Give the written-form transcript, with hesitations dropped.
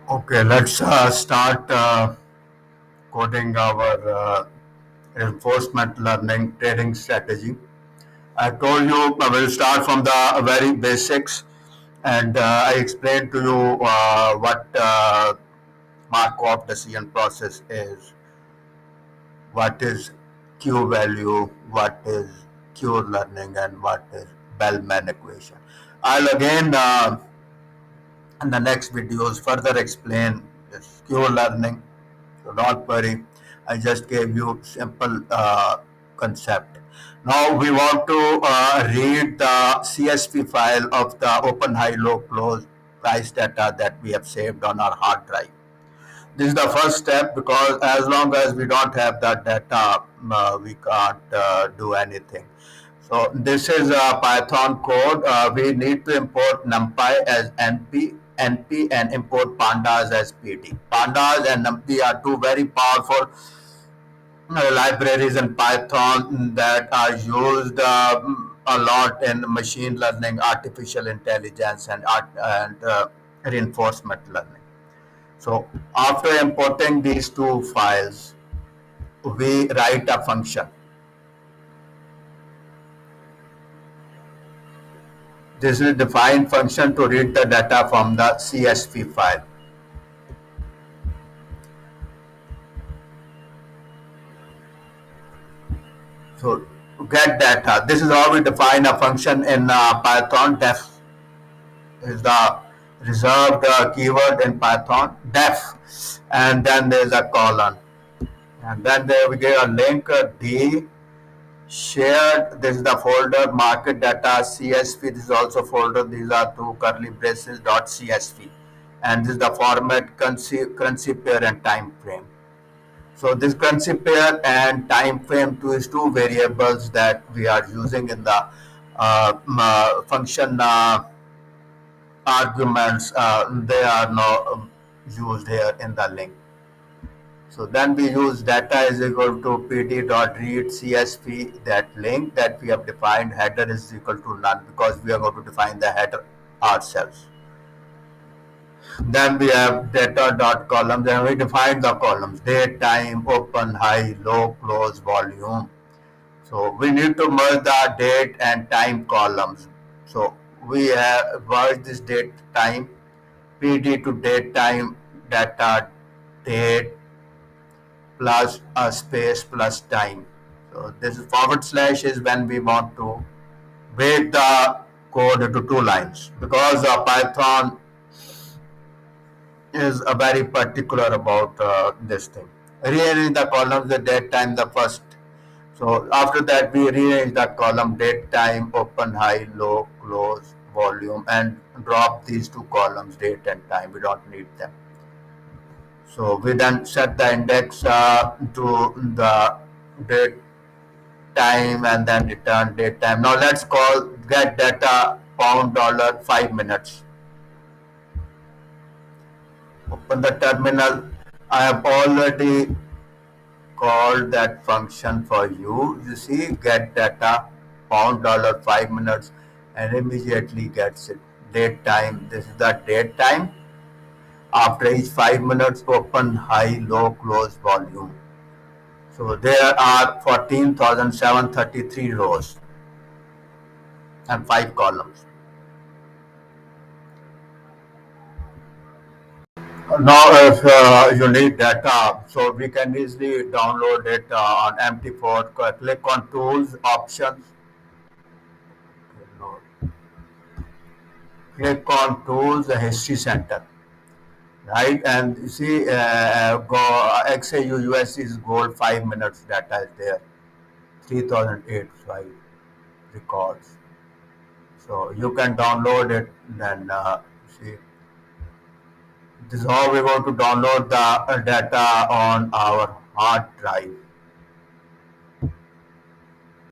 Okay, let's start coding our reinforcement learning trading strategy. I told you I will start from the very basics, and I explained to you what Markov decision process is, what is Q value, what is Q learning, and what is Bellman equation. I'll again in the next videos further explain this Q learning. So don't worry, I just gave you simple concept. Now we want to read the CSV file of the open, high, low, close price data that we have saved on our hard drive. This is the first step because as long as we don't have that data, we can't do anything. So this is a Python code. We need to import NumPy as NP, and import Pandas as PD. Pandas and NumPy are two very powerful libraries in Python that are used a lot in machine learning, artificial intelligence, and reinforcement learning. So after importing these two files, we write a function. This is a defined function to read the data from the CSV file. So get data. This is how we define a function in Python. Def is the reserved keyword in Python. Def, and then there's a colon, and then there we get a link D shared. This is the folder market data CSV. This is also folder. These are two curly braces dot CSV, and this is the format currency pair and time frame. So this currency pair and time frame is two variables that we are using in the function arguments. They are not used here in the link. So then we use data is equal to pd.read CSV, that link that we have defined, header is equal to none because we are going to define the header ourselves. Then we have data.columns, and we define the columns: date, time, open, high, low, close, volume. So we need to merge the date and time columns. So we have merged this date time, PD to date time, data, date, plus a space plus time. So this is forward slash is when we want to break the code into two lines, because Python is very particular about this thing. Rearrange the columns, the date time, the first. So after that we rearrange the column date time, open, high, low, close, volume, and drop these two columns, date and time. We don't need them. So we then set the index to the date time and then return date time. Now let's call get data pound dollar 5 minutes. Open the terminal. I have already called that function for you. You see, get data pound dollar 5 minutes, and immediately gets it. Date time. This is the date time. After each 5 minutes, open, high, low, close, volume. So there are 14,733 rows and 5 columns. Now, if you need data, so we can easily download it on MT4. Click on Tools, Options. Click on Tools, History Center. Right, and you see, go XAU USD is gold, 5 minutes data is there, 3085 records. So you can download it. Then see, this is how we want to download the data on our hard drive.